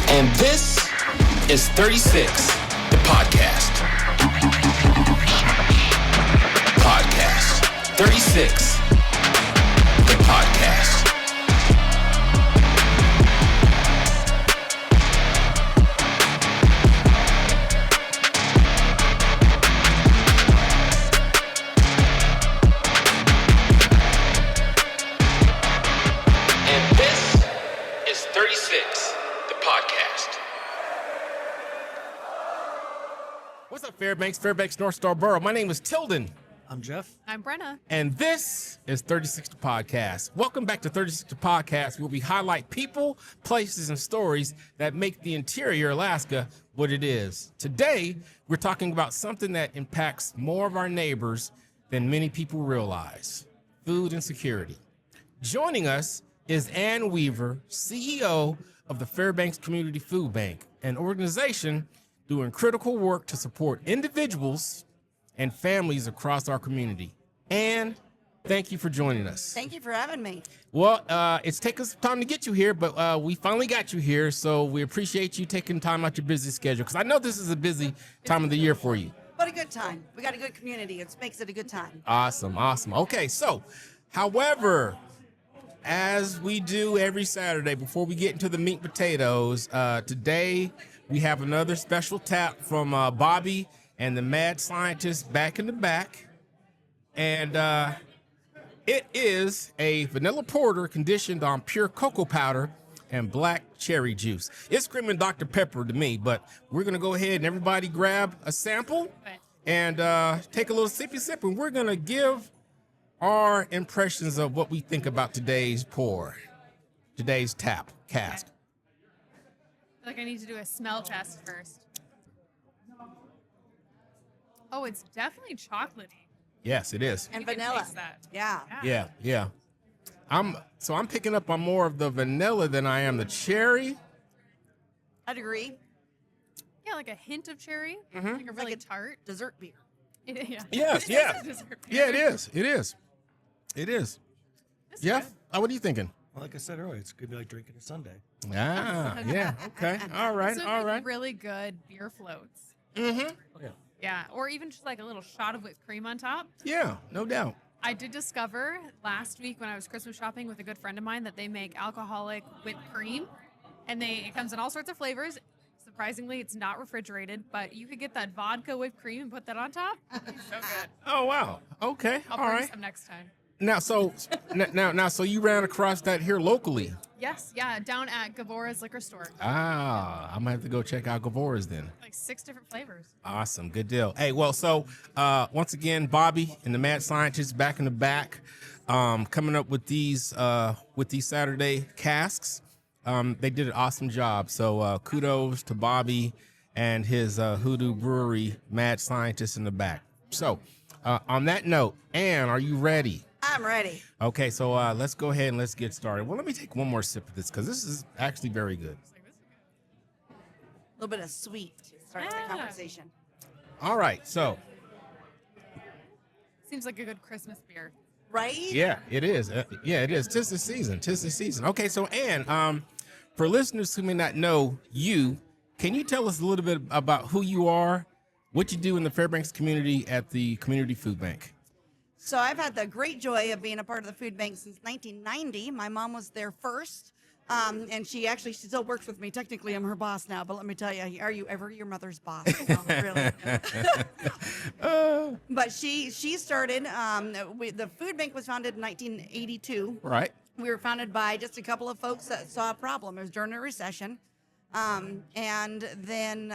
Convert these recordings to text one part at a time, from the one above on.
And this is 36, the podcast. Podcast. 36, the podcast. And this is 36, the podcast. What's up, Fairbanks, North Star Borough? My name is Tilden. I'm Jeff. I'm Brenna. And this is 36 the Podcast. Welcome back to 36 the Podcast, where we highlight people, places, and stories that make the interior Alaska what it is. Today, we're talking about something that impacts more of our neighbors than many people realize: food insecurity. Joining us is Ann Weaver, CEO of the Fairbanks Community Food Bank, an organization doing critical work to support individuals and families across our community. And thank you for joining us. Thank you for having me. Well, it's taken some time to get you here, but we finally got you here, so we appreciate you taking time out your busy schedule, because I know this is a busy time of the year for you. What a good time. We got a good community. It makes it a good time. Awesome. Okay, so, however, as we do every Saturday, before we get into the meat and potatoes, today we have another special tap from Bobby and the mad scientist back in the back. And it is a vanilla porter conditioned on pure cocoa powder and black cherry juice. It's screaming Dr. Pepper to me, but we're going to go ahead and everybody grab a sample and take a little sippy sip, and we're going to give our impressions of what we think about today's pour, today's tap cast. I feel like I need to do a smell test first. Oh, it's definitely chocolatey. Yes, it is. And You can vanilla. taste that. Yeah. Yeah. I'm picking up on more of the vanilla than I am the cherry. I'd agree. Yeah, like a hint of cherry. Mm-hmm. Like a really tart. Dessert beer. Yeah. Yes, yeah. Yeah, it is. It's Yeah. good. What are you thinking? Well, like I said earlier, it's gonna be like drinking a sundae. Ah, yeah. Okay. All right. So All like right. really good beer floats. Mm-hmm. Oh yeah. Yeah, or even just like a little shot of whipped cream on top. Yeah, no doubt. I did discover last week when I was Christmas shopping with a good friend of mine that they make alcoholic whipped cream, and it comes in all sorts of flavors. Surprisingly, it's not refrigerated, but you could get that vodka whipped cream and put that on top. So good. Oh wow. Okay. I'll All bring right. some next time. Now, so you ran across that here locally. Yes, yeah, down at Gavora's liquor store. Ah, I'm gonna have to go check out Gavora's then. Like 6 different flavors. Awesome, good deal. Hey, well, so once again, Bobby and the mad scientist back in the back, coming up with these Saturday casks. They did an awesome job. So kudos to Bobby and his Hoodoo Brewery mad scientist in the back. So on that note, Ann, are you ready? I'm ready. Okay, so let's go ahead and let's get started. Well, let me take one more sip of this because this is actually very good. A little bit of sweet to start the Yeah. conversation. All right, so Seems like a good Christmas beer. Right? yeah, it is. Yeah, it is. 'Tis the season. Okay, so Ann, for listeners who may not know you, can you tell us a little bit about who you are, what you do in the Fairbanks community at the Community Food Bank? So I've had the great joy of being a part of the food bank since 1990. My mom was there first. And she still works with me. Technically, I'm her boss now, but let me tell you, are you ever your mother's boss? No, really. But she started, the food bank was founded in 1982. Right. We were founded by just a couple of folks that saw a problem. It was during a recession. And then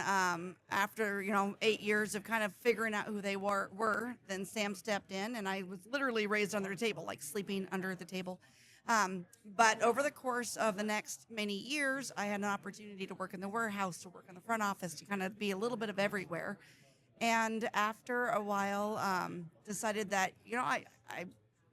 after, 8 years of kind of figuring out who they were, then Sam stepped in, and I was literally raised under the table, like sleeping under the table. But over the course of the next many years, I had an opportunity to work in the warehouse, to work in the front office, to kind of be a little bit of everywhere. And after a while, decided that, I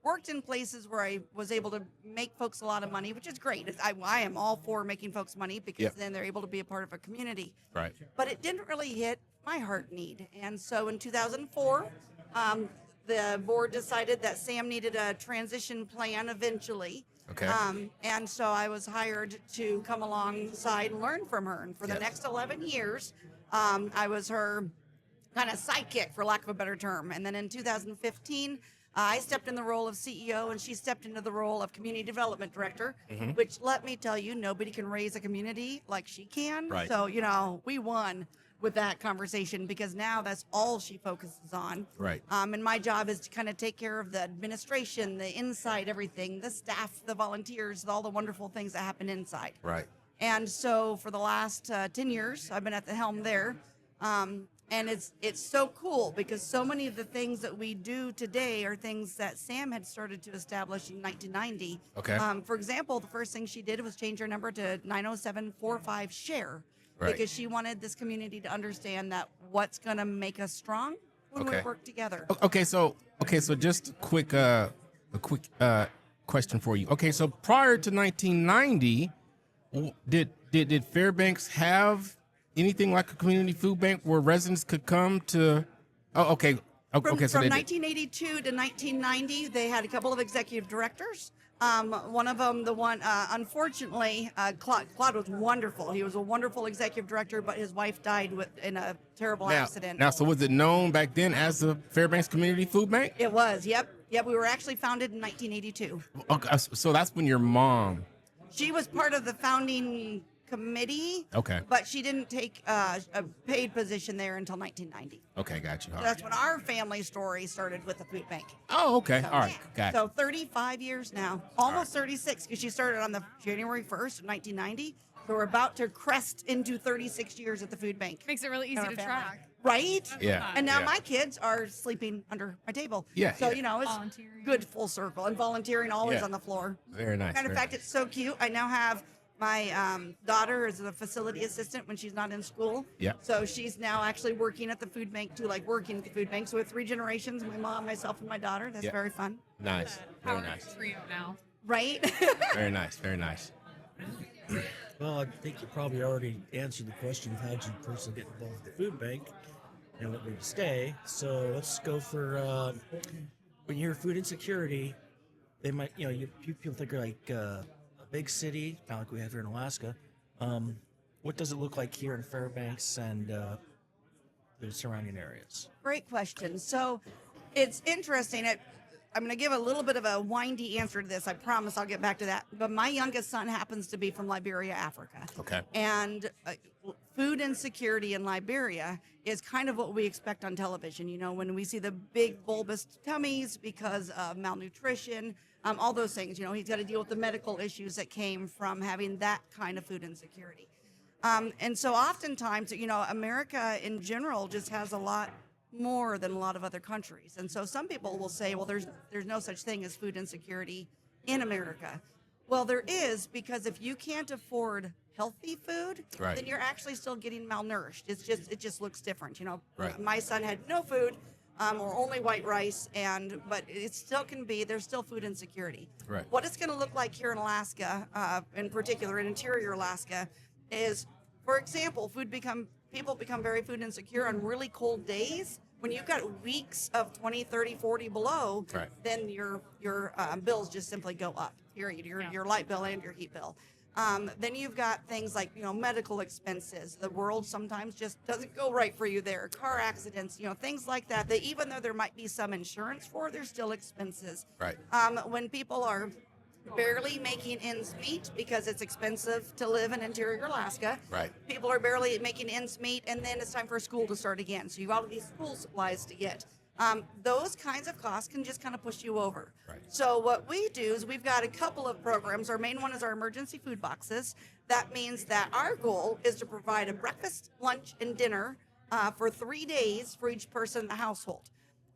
worked in places where I was able to make folks a lot of money, which is great. I am all for making folks money because then they're able to be a part of a community. Right. But it didn't really hit my heart need. And so in 2004, the board decided that Sam needed a transition plan eventually. Okay. And so I was hired to come alongside and learn from her. And for the Yes. next 11 years, I was her kind of sidekick, for lack of a better term. And then in 2015, I stepped in the role of CEO, and she stepped into the role of community development director, Mm-hmm. which, let me tell you, nobody can raise a community like she can. Right. So, we won with that conversation because now that's all she focuses on. Right. And my job is to kind of take care of the administration, the inside, everything, the staff, the volunteers, all the wonderful things that happen inside. Right. And so for the last 10 years, I've been at the helm there. And it's so cool because so many of the things that we do today are things that Sam had started to establish in 1990. Okay. For example, the first thing she did was change her number to 90745 SHARE Right. because she wanted this community to understand that what's going to make us strong when we Okay. work together. Okay, so just a quick question for you. Okay, so prior to 1990, did Fairbanks have anything like a community food bank where residents could come to? Oh, okay. From, Okay, so from they did. 1982 to 1990, they had a couple of executive directors. One of them, unfortunately, Claude was wonderful. He was a wonderful executive director, but his wife died in a terrible accident. Now, so was it known back then as the Fairbanks Community Food Bank? It was, yep. We were actually founded in 1982. Okay, so that's when your mom. She was part of the founding committee. Okay. But she didn't take a paid position there until 1990. Okay, got you. All So right. that's when our family story started with the food bank. Oh, okay. All right, got So 35 years now, almost 36, because she started on the January 1st of 1990. So we're about to crest into 36 years at the food bank. Makes it really easy in our to family. track. Right? Yeah. And now yeah. my kids are sleeping under my table. Yeah, So, yeah. it's Volunteering. good full circle. And volunteering always Yeah. on the floor. Very nice. Matter of very fact, it's so cute. I now have my daughter is a facility assistant when she's not in school. Yeah. So she's now actually working at the food bank too, like working at the food bank. So with 3 generations, my mom, myself, and my daughter. That's Yeah. very fun. nice. Very Power nice. trio now. Right? Very nice. Very nice. Well, I think you probably already answered the question of how did you personally get involved with the food bank and what made you stay. So let's go for when you hear food insecurity, they might, people think you're like a big city, kind of like we have here in Alaska. What does it look like here in Fairbanks and the surrounding areas? Great question. So it's interesting. I'm going to give a little bit of a windy answer to this. I promise I'll get back to that. But my youngest son happens to be from Liberia, Africa. Okay. And food insecurity in Liberia is kind of what we expect on television. When we see the big bulbous tummies because of malnutrition, all those things. He's got to deal with the medical issues that came from having that kind of food insecurity. And so oftentimes, America in general just has a lot more than a lot of other countries. And so some people will say, well, there's no such thing as food insecurity in America. Well, there is, because if you can't afford healthy food, Right. then you're actually still getting malnourished. It just looks different. Right. My son had no food or only white rice, but it still can be, there's still food insecurity. Right. What it's going to look like here in Alaska, in particular in interior Alaska, is, for example, people become very food insecure on really cold days. When you've got weeks of 20, 30, 40 below, Right. then your bills just simply go up, period. Your light bill and your heat bill. Then you've got things like, medical expenses. The world sometimes just doesn't go right for you there. Car accidents, things like that. That even though there might be some insurance for, there's still expenses. Right. When people are barely making ends meet because it's expensive to live in interior Alaska. Right. People are barely making ends meet, and then it's time for school to start again. So you've got all these school supplies to get. Those kinds of costs can just kind of push you over. Right. So what we do is we've got a couple of programs. Our main one is our emergency food boxes. That means that our goal is to provide a breakfast, lunch, and dinner for 3 days for each person in the household.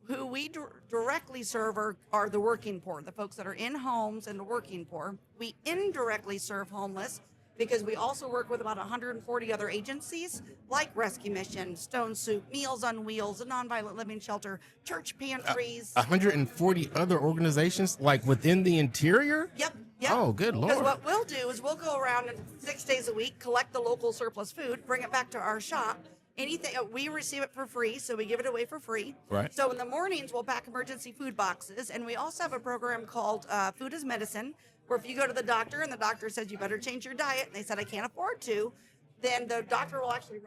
Who we directly serve are the working poor, the folks that are in homes and the working poor. We indirectly serve homeless because we also work with about 140 other agencies like Rescue Mission, Stone Soup, Meals on Wheels, a Nonviolent Living Shelter, church pantries. 140 other organizations like within the interior? Yep. Oh, good Because Lord. what we'll do is we'll go around and 6 days a week, collect the local surplus food, bring it back to our shop. Anything we receive it for free, so we give it away for free. Right. So in the mornings we'll pack emergency food boxes, and we also have a program called Food is Medicine, Or if you go to the doctor and the doctor says you better change your diet, and they said I can't afford to, then the doctor will actually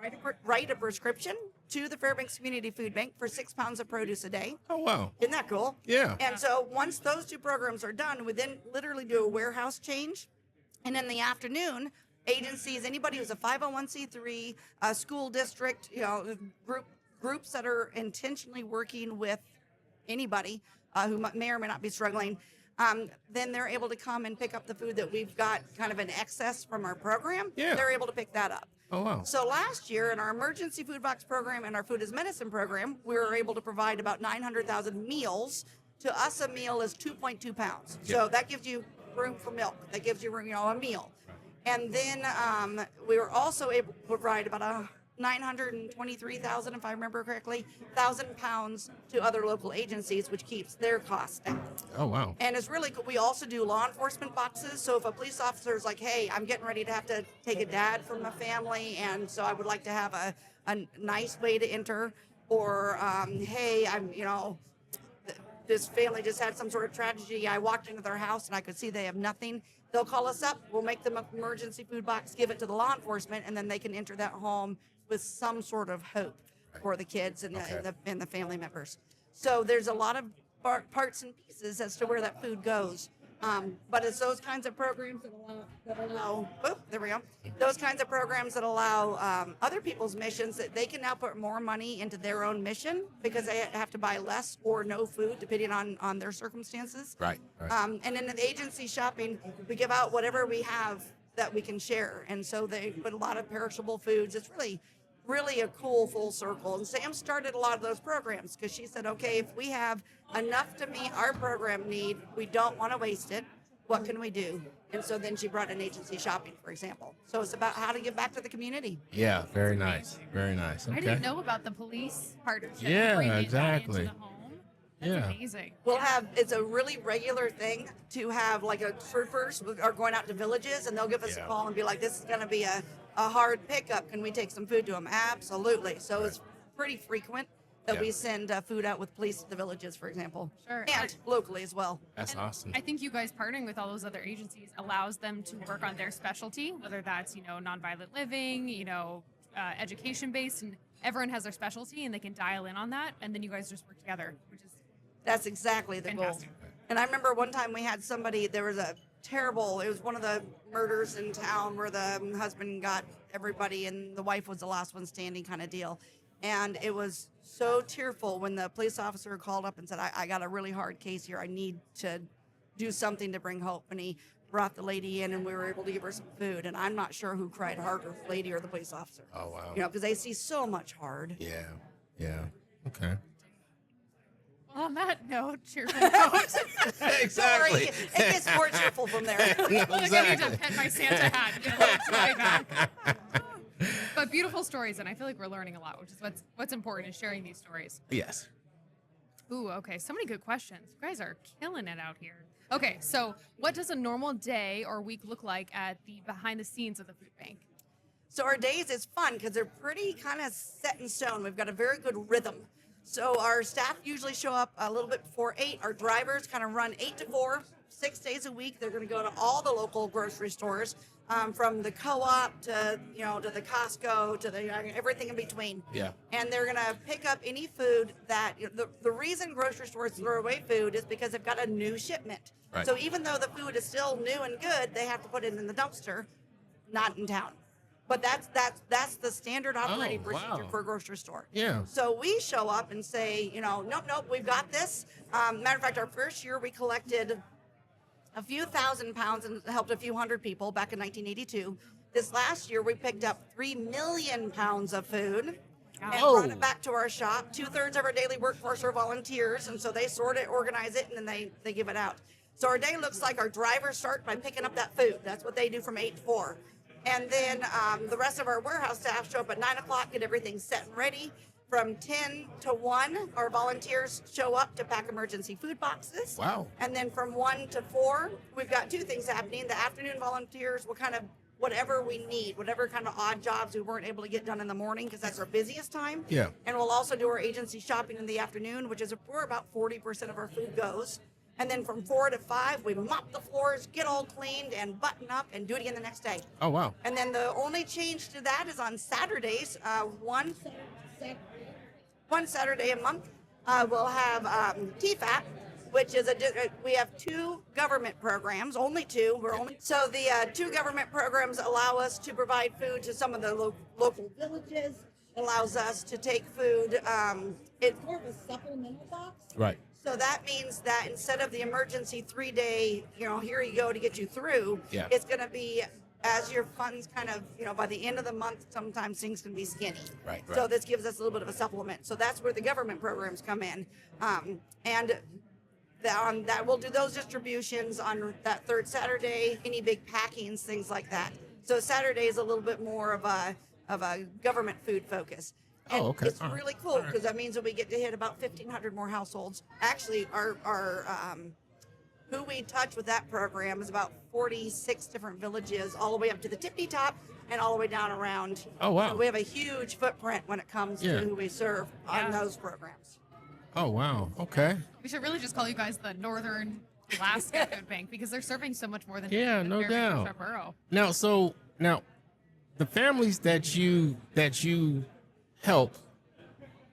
write a prescription to the Fairbanks Community Food Bank for 6 pounds of produce a day. Oh, wow. Isn't that cool? Yeah. And so once those two programs are done, we then literally do a warehouse change. And in the afternoon, agencies, anybody who's a 501c3, a school district, groups that are intentionally working with anybody who may or may not be struggling, then they're able to come and pick up the food that we've got kind of in excess from our program. Yeah. They're able to pick that up. Oh, wow. So last year in our emergency food box program and our food as medicine program, we were able to provide about 900,000 meals. To us, a meal is 2.2 pounds. Yeah. So that gives you room for milk. That gives you room, a meal. And then we were also able to provide about 923,000, if I remember correctly, 1,000 pounds to other local agencies, which keeps their costs down. Oh, wow. And it's really cool. We also do law enforcement boxes. So if a police officer is like, hey, I'm getting ready to have to take a dad from a family, and so I would like to have a nice way to enter, or hey, this family just had some sort of tragedy. I walked into their house and I could see they have nothing. They'll call us up. We'll make them an emergency food box, give it to the law enforcement, and then they can enter that home with some sort of hope for the kids and the family members. So there's a lot of parts and pieces as to where that food goes. But it's those kinds of programs that allow those kinds of programs that allow other people's missions that they can now put more money into their own mission because they have to buy less or no food depending on their circumstances. Right. And in the agency shopping, we give out whatever we have that we can share. And so they put a lot of perishable foods. It's really a cool full circle. And Sam started a lot of those programs because she said, okay, if we have enough to meet our program need, we don't want to waste it. What can we do? And so then she brought in agency shopping, for example. So it's about how to give back to the community. Yeah, very nice. Very nice. Okay. I didn't know about the police partnership. Yeah, bringing that exactly. into the home. That's amazing. It's a really regular thing to have like a troopers are going out to villages and they'll give us a call and be like, this is going to be a hard pickup. Can we take some food to them? Absolutely. So it's pretty frequent that we send food out with police to the villages, for example. Sure. And locally as well. That's awesome. I think you guys partnering with all those other agencies allows them to work on their specialty, whether that's, nonviolent living, education based, and everyone has their specialty and they can dial in on that. And then you guys just work together, which is That's exactly the fantastic. goal. And I remember one time we had somebody, there was it was one of the murders in town where the husband got everybody and the wife was the last one standing kind of deal. And it was so tearful when the police officer called up and said, I got a really hard case here. I need to do something to bring hope. And he brought the lady in and we were able to give her some food. And I'm not sure who cried harder, the lady or the police officer. Oh, wow. Because they see so much hard. Yeah. Okay. Well, on that note, cheerful note. Exactly. Sorry, it gets more cheerful from there. Look, I need to pet my Santa hat. It's way back. But beautiful stories, and I feel like we're learning a lot, which is what's important is sharing these stories. Yes. Ooh, okay. So many good questions. You guys are killing it out here. Okay, so what does a normal day or week look like at the behind the scenes of the food bank? So our days is fun because they're pretty kind of set in stone. We've got a very good rhythm. So our staff usually show up a little bit before 8. Our drivers kind of run 8 to 4, 6 days a week. They're going to go to all the local grocery stores, from the co-op to the Costco to everything in between. Yeah. And they're going to pick up any food that the reason grocery stores throw away food is because they've got a new shipment. Right. So even though the food is still new and good, they have to put it in the dumpster, not in town. But that's the standard operating procedure for a grocery store. Yeah. So we show up and say, nope, we've got this. Matter of fact, our first year we collected a few thousand pounds and helped a few hundred people back in 1982. This last year we picked up 3 million pounds of food and brought it back to our shop. 2/3 of our daily workforce are volunteers, and so they sort it, organize it, and then they give it out. So our day looks like our drivers start by picking up that food. That's what they do from 8 to 4. And then the rest of our warehouse staff show up at 9 o'clock, get everything set and ready. From 10 to 1, our volunteers show up to pack emergency food boxes. Wow. And then from 1 to 4, we've got 2 things happening. The afternoon volunteers will kind of whatever we need, whatever kind of odd jobs we weren't able to get done in the morning because that's our busiest time. Yeah. And we'll also do our agency shopping in the afternoon, which is where about 40% of our food goes. And then from 4 to 5, we mop the floors, get all cleaned, and button up, and do it again the next day. Oh, wow. And then the only change to that is on Saturdays. One Saturday a month, we'll have TFAT, which is we have 2 government programs, only 2. So the 2 government programs allow us to provide food to some of the local villages. Allows us to take food. It's more of a supplemental box. Right. So that means that instead of the emergency 3-day, here you go to get you through, it's going to be as your funds kind of, by the end of the month, sometimes things can be skinny. Right. So this gives us a little bit of a supplement. So that's where the government programs come in. And that we'll do those distributions on that 3rd Saturday, any big packings, things like that. So Saturday is a little bit more of a government food focus. And okay. It's really cool because that means that we get to hit about 1,500 more households. Actually, our who we touch with that program is about 46 different villages, all the way up to the tippy top and all the way down around. Oh, wow. So we have a huge footprint when it comes to who we serve on those programs. Oh, wow. Okay. We should really just call you guys the Northern Alaska Food Bank because they're serving so much more than Yeah, the no Fairbanks doubt. Borough. Now, the families that you help,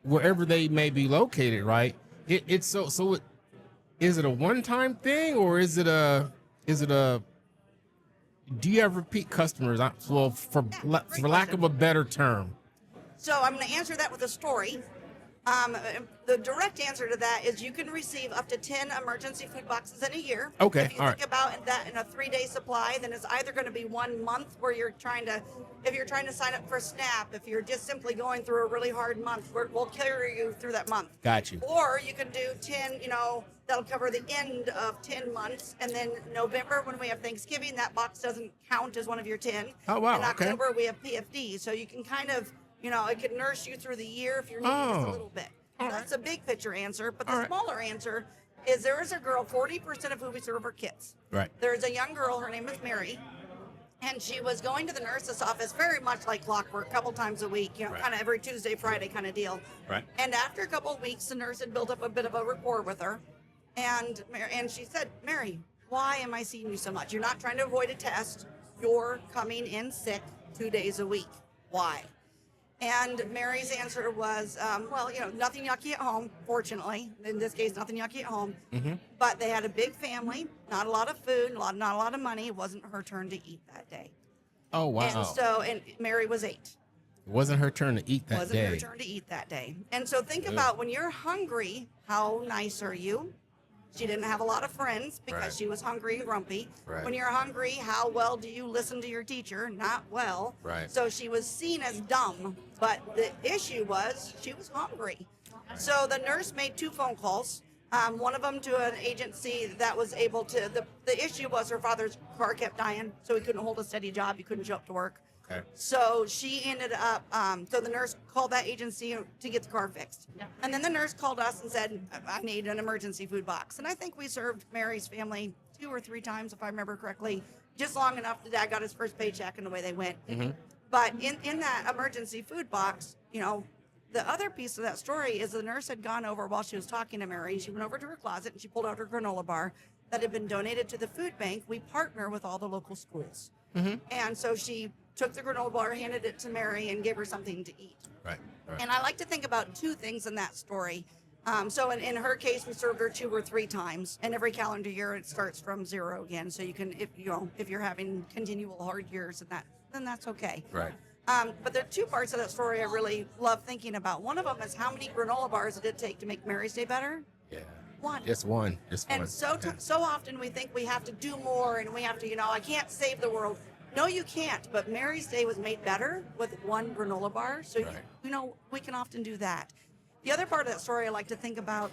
wherever they may be located, right? Is it a one-time thing, or is it a do you have repeat customers? Well, for lack of a better term. So I'm going to answer that with a story. The direct answer to that is you can receive up to 10 emergency food boxes in a year. Okay, If you all think about that in a 3-day supply, then it's either going to be 1 month where if you're trying to sign up for SNAP, if you're just simply going through a really hard month, we'll carry you through that month. Got you. Or you can do 10, that'll cover the end of 10 months. And then November, when we have Thanksgiving, that box doesn't count as one of your 10. Oh, wow, In okay. October, we have PFD. So you can kind of, it can nurse you through the year if you're needing just a little bit. So that's a big picture answer. But the smaller answer is there is a girl, 40% of who we serve are kids. Right. There's a young girl, her name is Mary. And she was going to the nurse's office very much like clockwork, a couple times a week, kind of every Tuesday, Friday kind of deal. Right. And after a couple of weeks, the nurse had built up a bit of a rapport with her. And she said, Mary, why am I seeing you so much? You're not trying to avoid a test. You're coming in sick 2 days a week. Why? And Mary's answer was, nothing yucky at home, fortunately. In this case, nothing yucky at home. Mm-hmm. But they had a big family, not a lot of food, not a lot of money. It wasn't her turn to eat that day. Oh, wow. And Mary was 8. It wasn't her turn to eat that Wasn't day. her turn to eat that day. And so think about when you're hungry, how nice are you? She didn't have a lot of friends because she was hungry and grumpy. Right. When you're hungry, how well do you listen to your teacher? Not well. Right. So she was seen as dumb, but the issue was she was hungry. So the nurse made 2 phone calls. One of them to an agency that was able to, the issue was her father's car kept dying, so he couldn't hold a steady job. He couldn't show up to work. Okay. So she ended up, so the nurse called that agency to get the car fixed. Yeah. And then the nurse called us and said, I need an emergency food box. And I think we served Mary's family 2 or 3 times, if I remember correctly, just long enough that Dad got his first paycheck and away they went. Mm-hmm. But in that emergency food box, the other piece of that story is the nurse had gone over while she was talking to Mary. She went over to her closet and she pulled out her granola bar that had been donated to the food bank. We partner with all the local schools. Mm-hmm. And so she took the granola bar, handed it to Mary, and gave her something to eat. Right. And I like to think about 2 things in that story. So in her case, we served her 2 or 3 times, and every calendar year it starts from 0 again. So you can, if you're having continual hard years, then that's okay. Right. But there are 2 parts of that story I really love thinking about. One of them is how many granola bars did it take to make Mary's day better? Yeah. 1. Just one. And so often we think we have to do more and we have to, I can't save the world. No, you can't. But Mary's Day was made better with 1 granola bar. So, we can often do that. The other part of that story I like to think about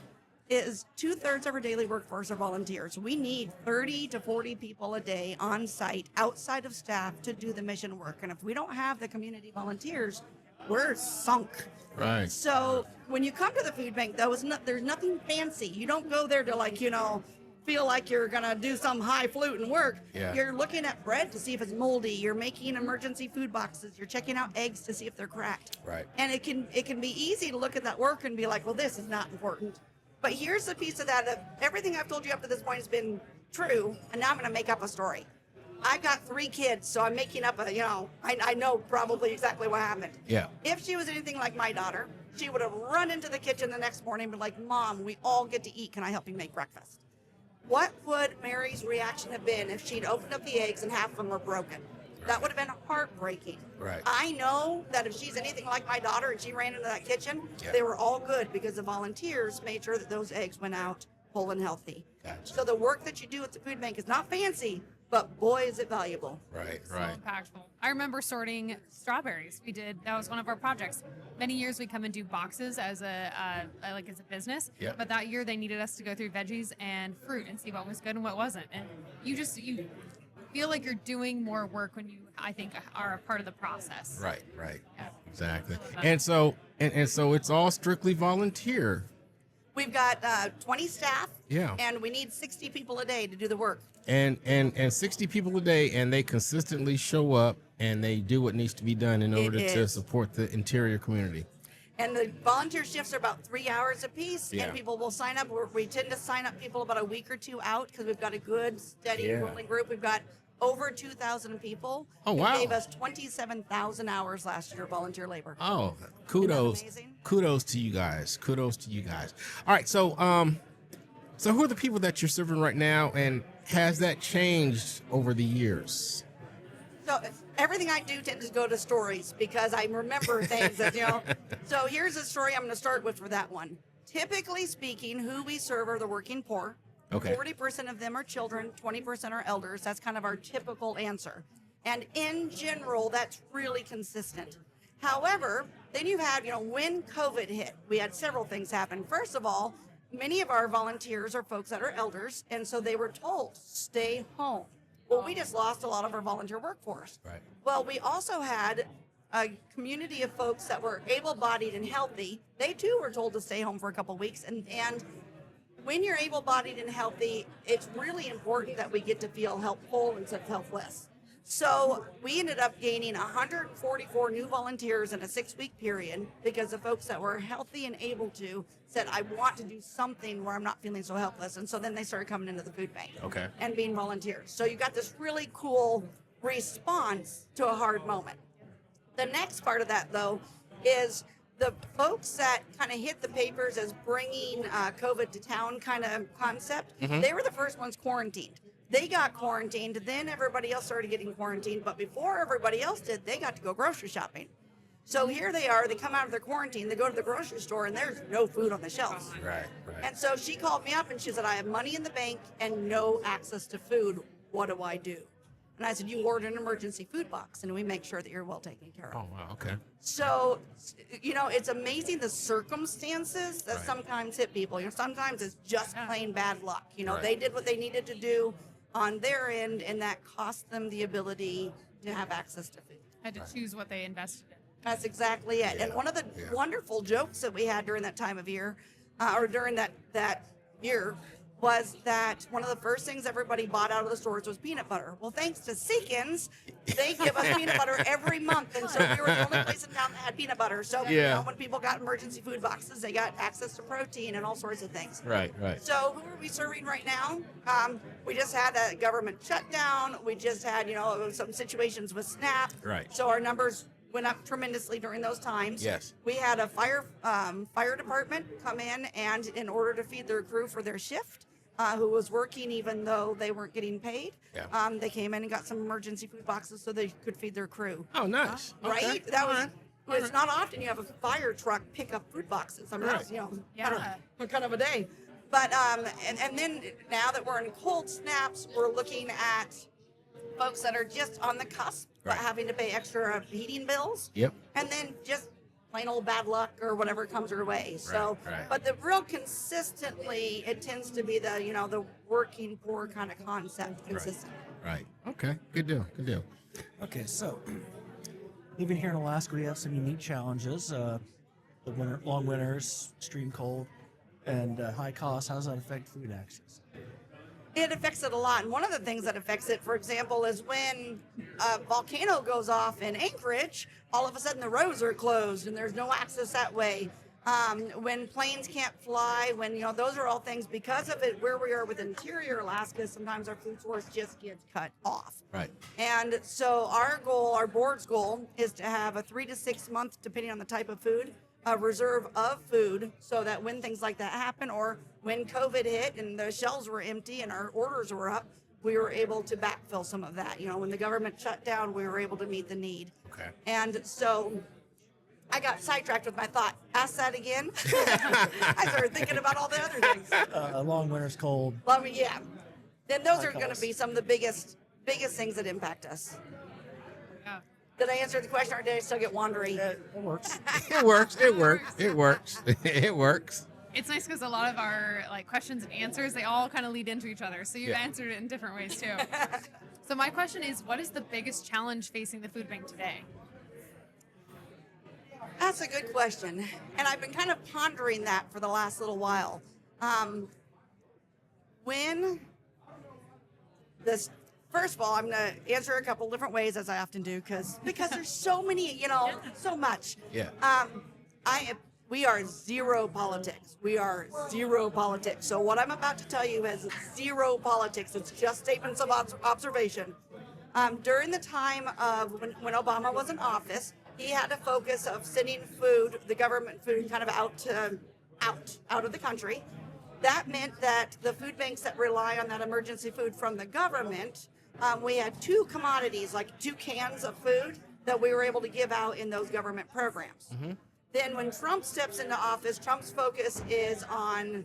is 2/3 of our daily workforce are volunteers. We need 30 to 40 people a day on site outside of staff to do the mission work. And if we don't have the community volunteers, we're sunk. Right. So when you come to the food bank, though, there's nothing fancy. You don't go there to feel like you're going to do some highfalutin work. Yeah. You're looking at bread to see if it's moldy. You're making emergency food boxes. You're checking out eggs to see if they're cracked. Right. And it can be easy to look at that work and be like, well, this is not important. But here's the piece of that everything I've told you up to this point has been true, and now I'm going to make up a story. I've got 3 kids, so I'm making up I know probably exactly what happened. Yeah. If she was anything like my daughter, she would have run into the kitchen the next morning and been like, Mom, we all get to eat. Can I help you make breakfast? What would Mary's reaction have been if she'd opened up the eggs and half of them were broken? That would have been heartbreaking. Right. I know that if she's anything like my daughter and she ran into that kitchen, Yeah. they were all good because the volunteers made sure that those eggs went out whole and healthy. Gotcha. So the work that you do at the food bank is not fancy, but boy, is it valuable. Right. So impactful. I remember sorting strawberries. That was one of our projects. Many years we come and do boxes as a business. Yep. But that year they needed us to go through veggies and fruit and see what was good and what wasn't. And you feel like you're doing more work when you, I think, are a part of the process. Right. Yeah. Exactly. And so it's all strictly volunteer. We've got 20 staff. Yeah. And we need 60 people a day to do the work. And 60 people a day, and they consistently show up and they do what needs to be done in order to support the interior community. And the volunteer shifts are about 3 hours apiece, Yeah. and people will sign up. We tend to sign up people about a week or 2 out because we've got a good, steady, rolling group. We've got over 2,000 people. Oh, wow. Who gave us 27,000 hours last year volunteer labor. Oh, kudos. Isn't that amazing? Kudos to you guys. All right, so who are the people that you're serving right now, and has that changed over the years? So everything I do tends to go to stories because I remember things that, So here's a story I'm going to start with for that one. Typically speaking, who we serve are the working poor. Okay. 40% of them are children, 20% are elders. That's kind of our typical answer. And in general, that's really consistent. However, then you had, when COVID hit, we had several things happen. First of all, many of our volunteers are folks that are elders, and so they were told, stay home. Well, we just lost a lot of our volunteer workforce. Right. Well, we also had a community of folks that were able-bodied and healthy. They too were told to stay home for a couple of weeks. And when you're able-bodied and healthy, it's really important that we get to feel helpful instead of helpless. So we ended up gaining 144 new volunteers in a 6-week period because the folks that were healthy and able to said, I want to do something where I'm not feeling so helpless. And so then they started coming into the food bank and being volunteers. So you got this really cool response to a hard moment. The next part of that, though, is the folks that kind of hit the papers as bringing COVID to town kind of concept, they were the first ones quarantined. They got quarantined, then everybody else started getting quarantined, but before everybody else did, they got to go grocery shopping. So here they are, they come out of their quarantine, they go to the grocery store, and there's no food on the shelves. Right. And so she called me up and she said, I have money in the bank and no access to food. What do I do? And I said, you order an emergency food box and we make sure that you're well taken care of. Oh, wow. Okay. So, it's amazing the circumstances that sometimes hit people. Sometimes it's just plain bad luck. They did what they needed to do on their end, and that cost them the ability to have access to food. Had to choose what they invested in. That's exactly it. Yeah. And one of the wonderful jokes that we had during that time of year, or during that year, was that one of the first things everybody bought out of the stores was peanut butter. Well, thanks to Seekins, they give us peanut butter every month, and so we were the only place in town that had peanut butter. So when people got emergency food boxes, they got access to protein and all sorts of things. Right. So who are we serving right now? We just had a government shutdown. We just had, some situations with SNAP. Right. So our numbers went up tremendously during those times. Yes. We had a fire department come in order to feed their crew for their shift, who was working even though they weren't getting paid. Yeah. They came in and got some emergency food boxes so they could feed their crew. Oh, nice. Right? Okay. That was. All right. It's not often you have a fire truck pick up food boxes. I mean, that's, kind of a day. But and then now that we're in cold snaps, we're looking at folks that are just on the cusp, but having to pay extra heating bills. Yep. And then just plain old bad luck or whatever comes your way. So, Right. but the real consistently, it tends to be the working poor kind of concept consistent. Right. Okay. Good deal. Okay, so living here in Alaska, we have some unique challenges. The long winters, extreme cold, and high costs. How does that affect food access? It affects it a lot. And one of the things that affects it, for example, is when a volcano goes off in Anchorage, all of a sudden the roads are closed and there's no access that way. when planes can't fly, when, those are all things because of it, where we are with Interior Alaska, sometimes our food source just gets cut off. Right. And so our board's goal is to have a 3 to 6 month, depending on the type of food, a reserve of food so that when things like that happen, or when COVID hit and the shelves were empty and our orders were up, we were able to backfill some of that. When the government shut down, we were able to meet the need. Okay. And so I got sidetracked with my thought. Ask that again. I started thinking about all the other things. A long winter's cold. Well, yeah. Then those are Like going to us. be some of the biggest things that impact us. Yeah. Did I answer the question, or did I still get wandering? Yeah, it works. It works. It works. It works. It works. It's nice because a lot of our questions and answers, they all kind of lead into each other. So you've Yeah. answered it in different ways too. So my question is, what is the biggest challenge facing the food bank today? That's a good question. And I've been kind of pondering that for the last little while. First of all, I'm going to answer a couple different ways, as I often do, because there's so many, so much. Yeah. We are zero politics. We are zero politics. So what I'm about to tell you is zero politics. It's just statements of observation. During the time of when Obama was in office, he had a focus of sending food, the government food, kind of out of the country. That meant that the food banks that rely on that emergency food from the government, we had 2 commodities, like 2 cans of food that we were able to give out in those government programs. Mm-hmm. Then when Trump steps into office, Trump's focus is on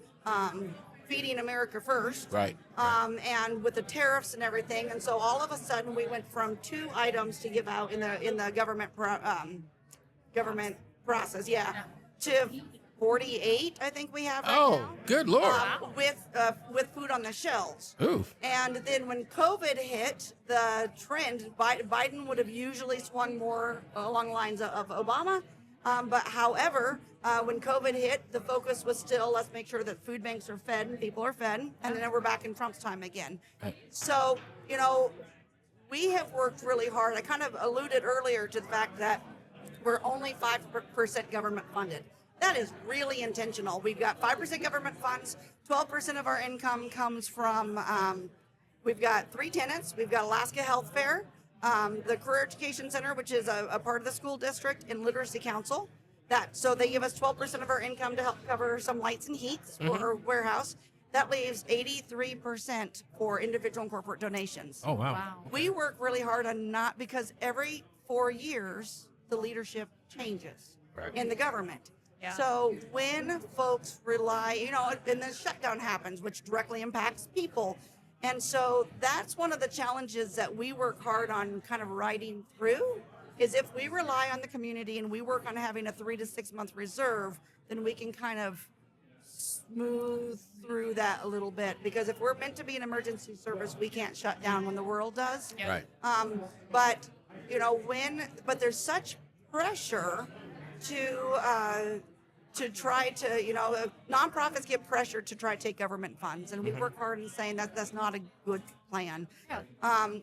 feeding America first. Right. And with the tariffs and everything. And so all of a sudden we went from 2 items to give out in the government process, to 48, I think we have right Oh, now. good Lord. With food on the shelves. Oof. And then when COVID hit, the trend, Biden would have usually swung more along the lines of Obama. But however, when COVID hit, the focus was still, let's make sure that food banks are fed and people are fed. And then we're back in Trump's time again. Right. So, we have worked really hard. I kind of alluded earlier to the fact that we're only 5% government funded. That is really intentional. We've got 5% government funds. 12% of our income comes from, we've got 3 tenants. We've got Alaska Health Fair, the Career Education Center, which is a part of the school district, and Literacy Council. So they give us 12% of our income to help cover some lights and heats for warehouse. That leaves 83% for individual and corporate donations. Oh, wow. Wow. We work really hard on not, because every 4 years the leadership changes Right. in the government. Yeah. So when folks rely, and the shutdown happens, which directly impacts people. And so that's one of the challenges that we work hard on kind of riding through, is if we rely on the community and we work on having a 3 to 6 month reserve, then we can kind of smooth through that a little bit. Because if we're meant to be an emergency service, we can't shut down when the world does. Yeah. Right. But but there's such pressure to try to, nonprofits get pressure to try to take government funds, and we work hard in saying that that's not a good plan. Yeah.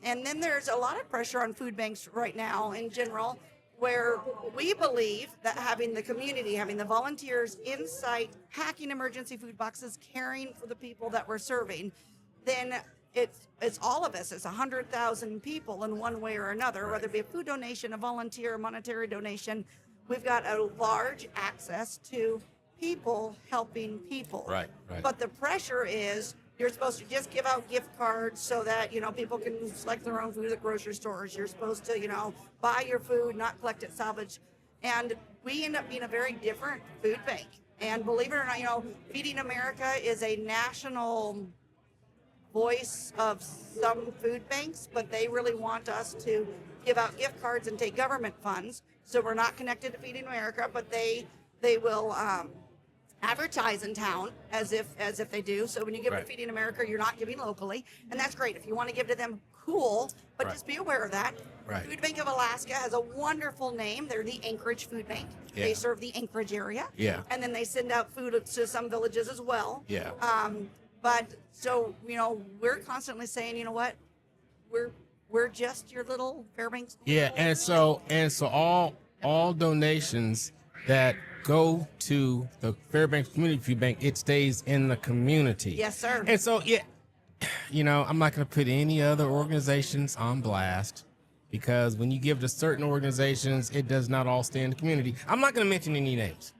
And then there's a lot of pressure on food banks right now in general, where we believe that having the community, having the volunteers in site, packing emergency food boxes, caring for the people that we're serving, then it's all of us. It's 100,000 people in one way or another, whether it be a food donation, a volunteer, a monetary donation. We've got a large access to people helping people. Right, right. But the pressure is you're supposed to just give out gift cards so that, people can select their own food at grocery stores. You're supposed to, buy your food, not collect it salvage. And we end up being a very different food bank. And believe it or not, Feeding America is a national voice of some food banks, but they really want us to give out gift cards and take government funds. So we're not connected to Feeding America, but they will advertise in town as if they do. So when you give Right. to Feeding America, you're not giving locally, and that's great. If you want to give to them, cool, but Right. just be aware of that. Right. Food Bank of Alaska has a wonderful name. They're the Anchorage Food Bank. Yeah. They serve the Anchorage area. Yeah. And then they send out food to some villages as well. Yeah. But so, we're constantly saying, you know what, we're just your little Fairbanks. Yeah, and so all donations that go to the Fairbanks Community Food Bank, it stays in the community. Yes, sir. And so, yeah, I'm not going to put any other organizations on blast, because when you give to certain organizations, it does not all stay in the community. I'm not going to mention any names.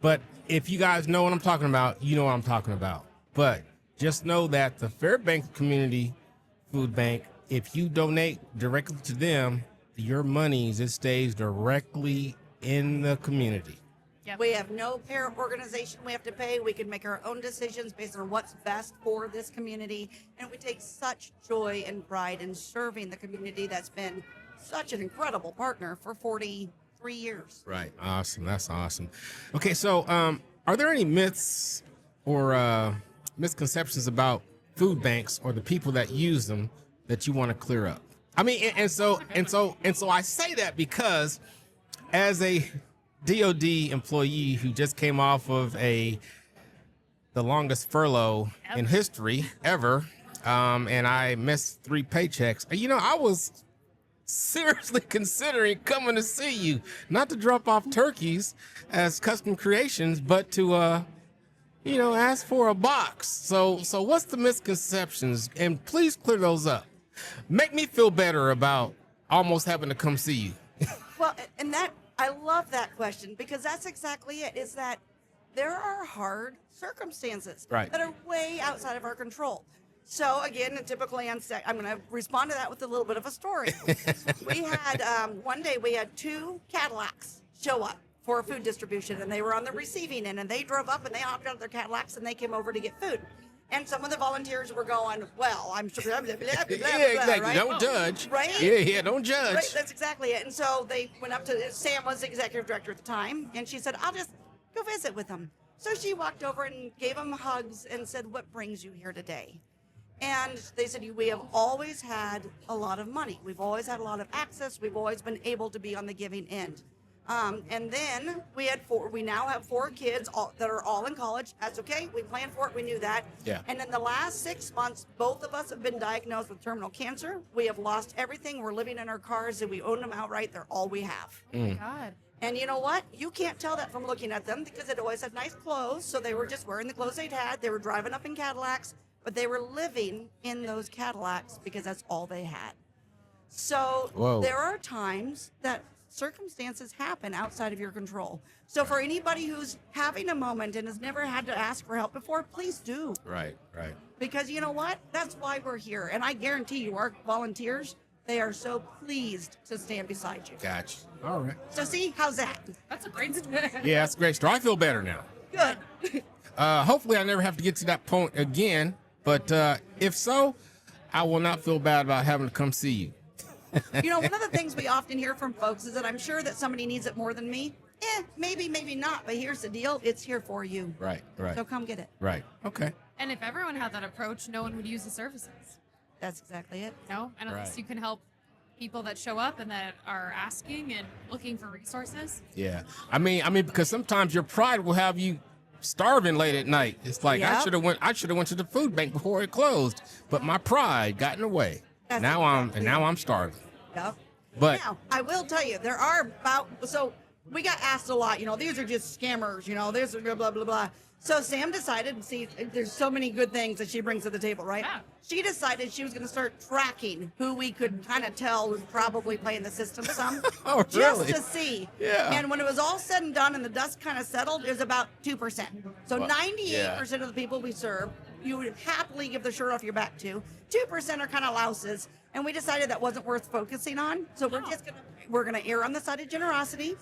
But if you guys know what I'm talking about, you know what I'm talking about. But just know that the Fairbanks Community Food Bank, if you donate directly to them, your monies, it stays directly in the community. Yep. We have no parent organization we have to pay. We can make our own decisions based on what's best for this community. And we take such joy and pride in serving the community that's been such an incredible partner for 43 years. Right. Awesome. That's awesome. Okay, so are there any myths or misconceptions about food banks or the people that use them that you want to clear up? I mean, and so I say that because as a DOD employee who just came off of the longest furlough in history ever, and I missed 3 paychecks, I was seriously considering coming to see you, not to drop off turkeys as custom creations, but to ask for a box. So what's the misconceptions? And please clear those up. Make me feel better about almost having to come see you. Well, and I love that question, because that's exactly it, is that there are hard circumstances Right. that are way outside of our control. So again, typically I'm going to respond to that with a little bit of a story. We had, one day we had 2 Cadillacs show up for food distribution, and they were on the receiving end, and they drove up and they hopped out of their Cadillacs and they came over to get food. And some of the volunteers were going, well, I'm sure, blah, blah, blah, blah, blah, Yeah, exactly. right? Don't judge. Right? Yeah, don't judge. Right, that's exactly it. And so they went up to, Sam was the executive director at the time, and she said, I'll just go visit with them. So she walked over and gave them hugs and said, what brings you here today? And they said, we have always had a lot of money. We've always had a lot of access. We've always been able to be on the giving end. And then we now have 4 kids that are all in college. That's okay. We planned for it. We knew that. Yeah. And in the last 6 months, both of us have been diagnosed with terminal cancer. We have lost everything. We're living in our cars and we own them outright. They're all we have. Oh my God. And you know what? You can't tell that from looking at them, because it always had nice clothes. So they were just wearing the clothes they'd had. They were driving up in Cadillacs, but they were living in those Cadillacs because that's all they had. So Whoa. there are times that circumstances happen outside of your control. So for anybody who's having a moment and has never had to ask for help before, please do. Right. Because you know what? That's why we're here. And I guarantee you, our volunteers, they are so pleased to stand beside you. Gotcha. All right. So see, how's that? That's a great Yeah, that's a great story. I feel better now. Good. Hopefully I never have to get to that point again. But if so, I will not feel bad about having to come see you. You know, one of the things we often hear from folks is that I'm sure that somebody needs it more than me. Maybe not. But here's the deal. It's here for you. Right. So come get it. Right. Okay. And if everyone had that approach, no one would use the services. That's exactly it. No? And at least Right. you can help people that show up and that are asking and looking for resources. Yeah. I mean, because sometimes your pride will have you starving late at night. It's like I Yep. should have went to the food bank before it closed, but my pride got in the way. That's Now exactly I'm starving. Yep. But Now, I will tell you, there are so we got asked a lot, these are just scammers, there's blah, blah, blah, blah. So Sam decided, see, there's so many good things that she brings to the table, right? Yeah. She decided she was going to start tracking who we could kind of tell was probably playing the system some. Oh, really? Just to see. Yeah. And when it was all said and done and the dust kind of settled, it was about 2%. So Wow. 98% of the people we serve, you would happily give the shirt off your back to. 2% are kind of louses. And we decided that wasn't worth focusing on. So we're gonna err on the side of generosity.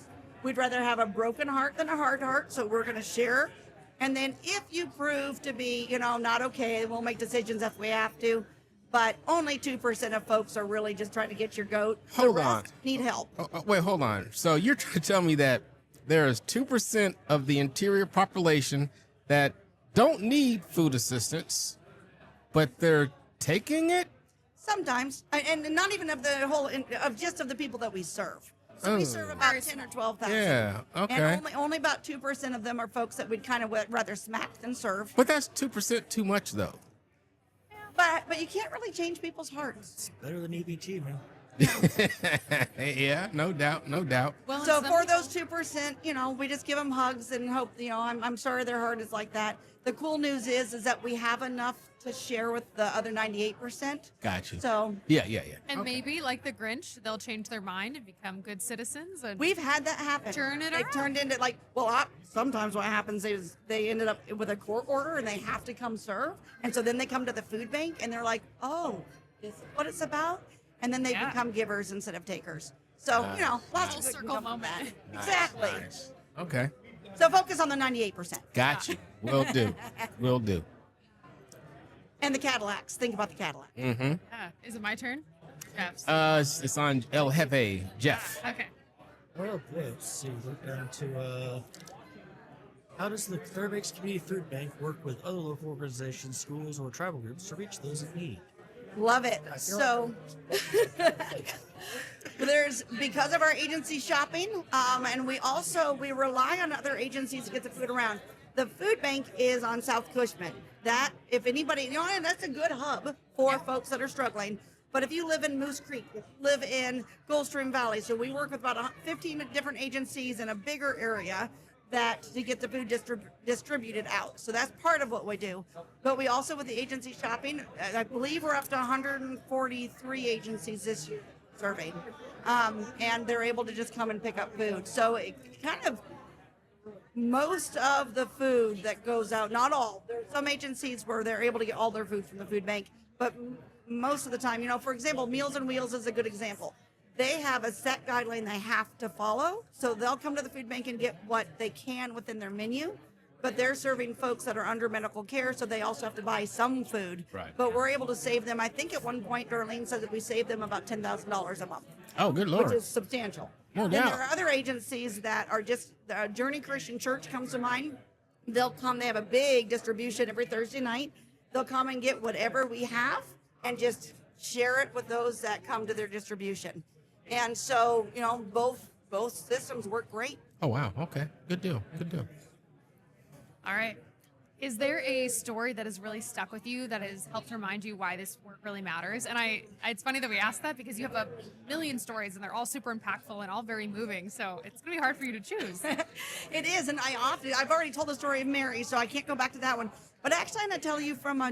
We'd rather have a broken heart than a hard heart. So we're gonna share. And then if you prove to be, not okay, we'll make decisions if we have to. But only 2% of folks are really just trying to get your goat. Hold the on. rest need help. wait, hold on. So you're trying to tell me that there is 2% of the interior population that don't need food assistance, but they're taking it? Sometimes, and not even of the whole, of the people that we serve. So we Oh. serve about 10 or 12,000. Yeah, okay. And only about 2% of them are folks that we'd kind of rather smack than serve. But that's 2% too much, though. But you can't really change people's hearts. Better than EBT, man. Yeah, no doubt, no doubt. Well, and So some for people- those 2%, we just give them hugs and hope, I'm sorry their heart is like that. The cool news is that we have enough to share with the other 98%. Gotcha. So Yeah. And Okay. maybe, like the Grinch, they'll change their mind and become good citizens. And we've had that happen. Turn it They've around. turned into sometimes what happens is they ended up with a court order and they have to come serve. And so then they come to the food bank and they're like, oh, this is what it's about. And then they Yeah. become givers instead of takers. So, lots Full of good circle can come from that. moment. Exactly. Nice. Okay. So focus on the 98%. Gotcha. Will do. Will do. And the Cadillacs. Think about the Cadillac. Mm-hmm. Yeah. Is it my turn? Jeff's. It's on El Jefe, Jeff. Okay. Oh boy, let's see. We're down to how does the Fairbanks Community Food Bank work with other local organizations, schools, or tribal groups to reach those in need? Love it. So because of our agency shopping, and we rely on other agencies to get the food around. The food bank is on South Cushman. That, if anybody, and that's a good hub for folks that are struggling. But if you live in Moose Creek, if you live in Goldstream Valley, so we work with about 15 different agencies in a bigger area to get the food distributed out. So that's part of what we do. But we also, with the agency shopping, I believe we're up to 143 agencies this year serving. And they're able to just come and pick up food. So it kind of, most of the food that goes out, not all, there are some agencies where they're able to get all their food from the food bank, but most of the time, for example, Meals on Wheels is a good example. They have a set guideline they have to follow. So they'll come to the food bank and get what they can within their menu, but they're serving folks that are under medical care, so they also have to buy some food. Right. But we're able to save them. I think at one point, Darlene said that we saved them about $10,000 a month, Oh, good Lord. which is substantial. No Then doubt. there are other agencies that are just, Journey Christian Church comes to mind. They'll come, they have a big distribution every Thursday night. They'll come and get whatever we have and just share it with those that come to their distribution. And so, both systems work great. Oh, wow. Okay. Good deal. Good deal. All right. Is there a story that has really stuck with you that has helped remind you why this work really matters? And it's funny that we asked that because you have a million stories and they're all super impactful and all very moving. So it's going to be hard for you to choose. It is, and I've already told the story of Mary, so I can't go back to that one. But actually, I'm going to tell you from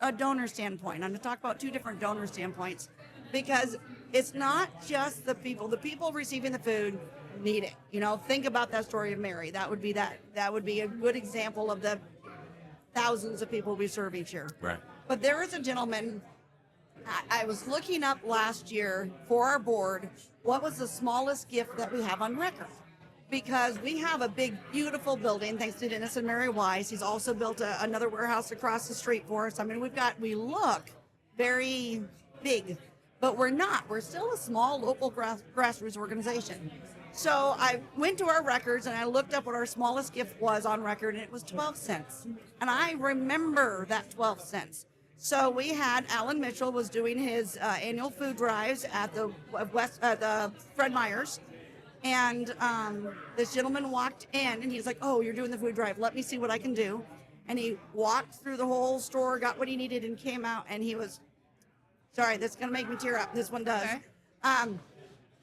a donor standpoint. I'm going to talk about two different donor standpoints because it's not just the people receiving the food need it. Think about that story of Mary. That would be a good example of the thousands of people we serve each year. Right. But there is a gentleman, I was looking up last year for our board, what was the smallest gift that we have on record? Because we have a big, beautiful building, thanks to Dennis and Mary Wise. He's also built another warehouse across the street for us. I mean, we look very big, but we're not. We're still a small local grassroots organization. So I went to our records and I looked up what our smallest gift was on record, and it was 12 cents. And I remember that 12 cents. So we had Alan Mitchell was doing his annual food drives at the Fred Meyer's. And this gentleman walked in and he's like, oh, you're doing the food drive. Let me see what I can do. And he walked through the whole store, got what he needed, and came out. And he was, sorry, this is going to make me tear up. This one does. Okay.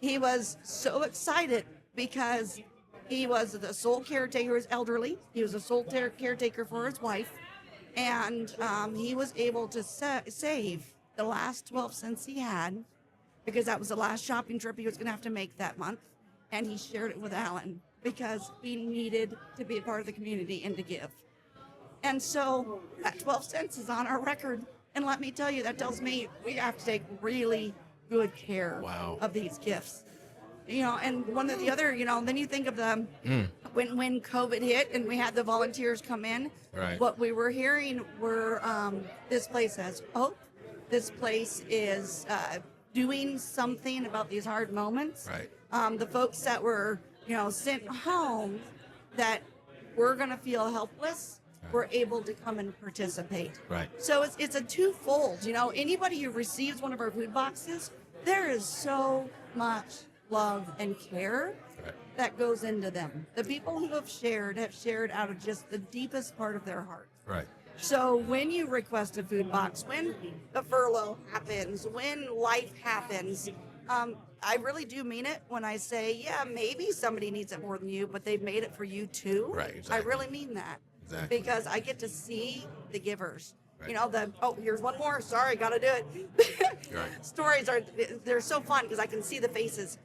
He was so excited because he was the sole caretaker. He was elderly. He was a sole caretaker for his wife. And he was able to save the last 12 cents he had because that was the last shopping trip he was going to have to make that month. And he shared it with Alan because he needed to be a part of the community and to give. And so that 12 cents is on our record. And let me tell you, that tells me we have to take really good care of these gifts. And one of the other, then you think of the, when COVID hit and we had the volunteers come in, Right. what we were hearing were, this place has hope. This place is doing something about these hard moments. Right. The folks that were, sent home that were going to feel helpless were able to come and participate. Right. So it's a twofold. Anybody who receives one of our food boxes, there is so much love and care that goes into them. The people who have shared out of just the deepest part of their heart. Right. So when you request a food box, when the furlough happens, when life happens, I really do mean it when I say, yeah, maybe somebody needs it more than you, but they've made it for you too. Right, exactly. I really mean that. Exactly. Because I get to see the givers. Right. You know, here's one more. Sorry, got to do it. Right. Stories they're so fun because I can see the faces.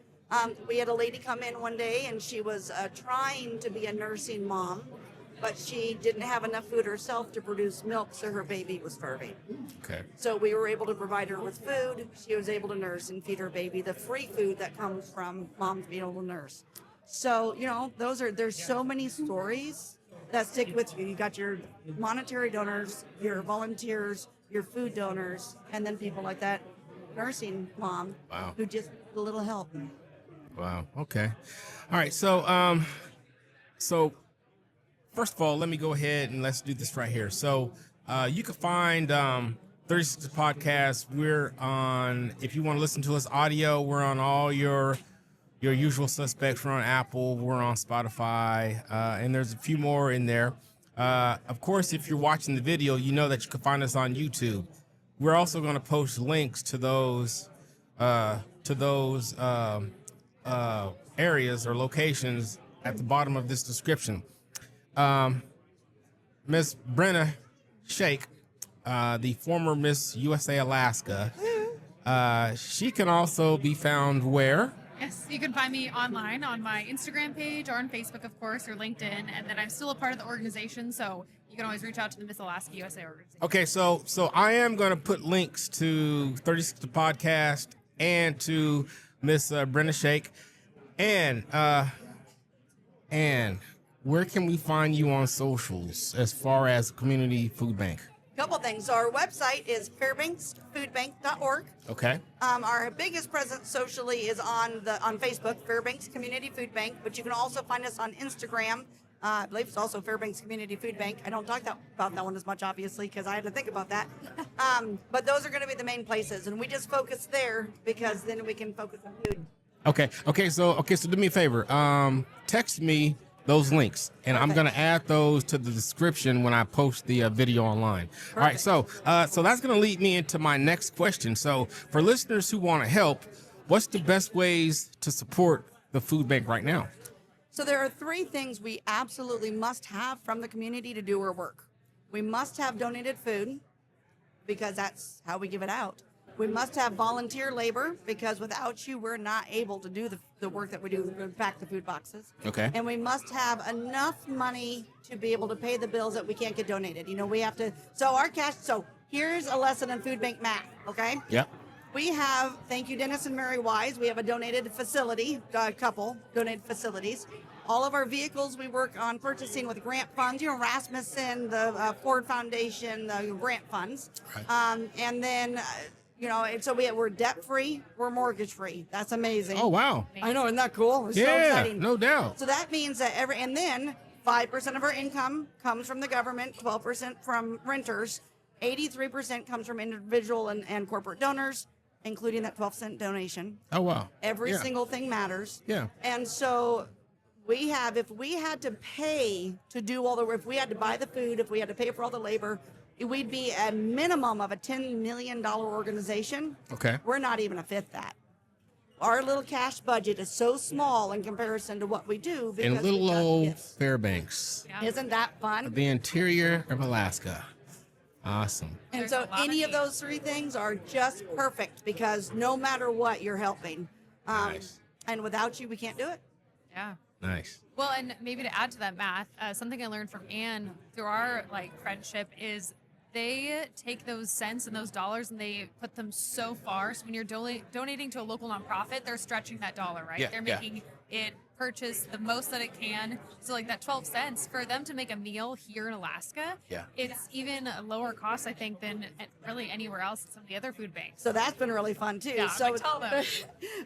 We had a lady come in one day and she was trying to be a nursing mom, but she didn't have enough food herself to produce milk, so her baby was starving. Okay. So we were able to provide her with food. She was able to nurse and feed her baby the free food that comes from moms being able to nurse. So, you know, there's so many stories that stick with you. You got your monetary donors, your volunteers, your food donors, and then people like that nursing mom who just a little help. Wow. Okay. All right. So, so first of all, let me go ahead and let's do this right here. So, you can find 36 Podcast. We're on, if you want to listen to us audio, we're on all your usual suspects. We're on Apple, we're on Spotify, and there's a few more in there. Of course, if you're watching the video, you know that you can find us on YouTube. We're also going to post links to those areas or locations at the bottom of this description. Miss Brenna Shake, the former Miss USA Alaska, she can also be found where? Yes, you can find me online on my Instagram page or on Facebook, of course, or LinkedIn. And then I'm still a part of the organization, so you can always reach out to the Miss Alaska USA organization. Okay, so I am going to put links to 36 the Podcast and to Miss Brenda Shake. And where can we find you on socials as far as Community Food Bank? Couple things. Our website is fairbanksfoodbank.org. Okay. Our biggest presence socially is on Facebook, Fairbanks Community Food Bank, but you can also find us on Instagram. I believe it's also Fairbanks Community Food Bank. I don't talk about that one as much, obviously, because I had to think about that. But those are going to be the main places, and we just focus there because then we can focus on food. Okay. So do me a favor. Text me those links, and I'm going to add those to the description when I post the video online. Perfect. All right, so that's going to lead me into my next question. So for listeners who want to help, what's the best ways to support the food bank right now? So there are three things we absolutely must have from the community to do our work. We must have donated food because that's how we give it out. We must have volunteer labor because without you, we're not able to do the work that we do, pack the food boxes. Okay. And we must have enough money to be able to pay the bills that we can't get donated. You know, we have to, so here's a lesson in food bank math, okay? Yep. We have, thank you, Dennis and Mary Wise, we have a donated facility, a couple donated facilities. All of our vehicles we work on purchasing with grant funds, you know, Rasmussen, the Ford Foundation, the grant funds. Right. And then... you know, and so we're debt free, we're mortgage free. That's amazing. Oh wow! I know, isn't that cool? It's so yeah, exciting. No doubt. So that means that and then 5% of our income comes from the government, 12% from renters, 83% comes from individual and corporate donors, including that 12-cent donation. Oh wow! Every single thing matters. Yeah. And so if we had to pay to do all the work, if we had to buy the food, if we had to pay for all the labor, we'd be a minimum of a $10 million organization. Okay. We're not even a fifth that. Our little cash budget is so small in comparison to what we do. In little old Fairbanks. Yeah. Isn't that fun? The interior of Alaska. Awesome. And There's so a lot any of of those three things are just perfect because no matter what, you're helping. Nice. And without you, we can't do it. Yeah. Nice. Well, and maybe to add to that math, something I learned from Anne through our friendship is they take those cents and those dollars and they put them so far. So when you're donating to a local nonprofit, they're stretching that dollar, right? Yeah, They're making it purchase the most that it can. So that 12 cents for them to make a meal here in Alaska, it's even a lower cost, I think, than really anywhere else at some of the other food banks. So that's been really fun too. Yeah, so tell them.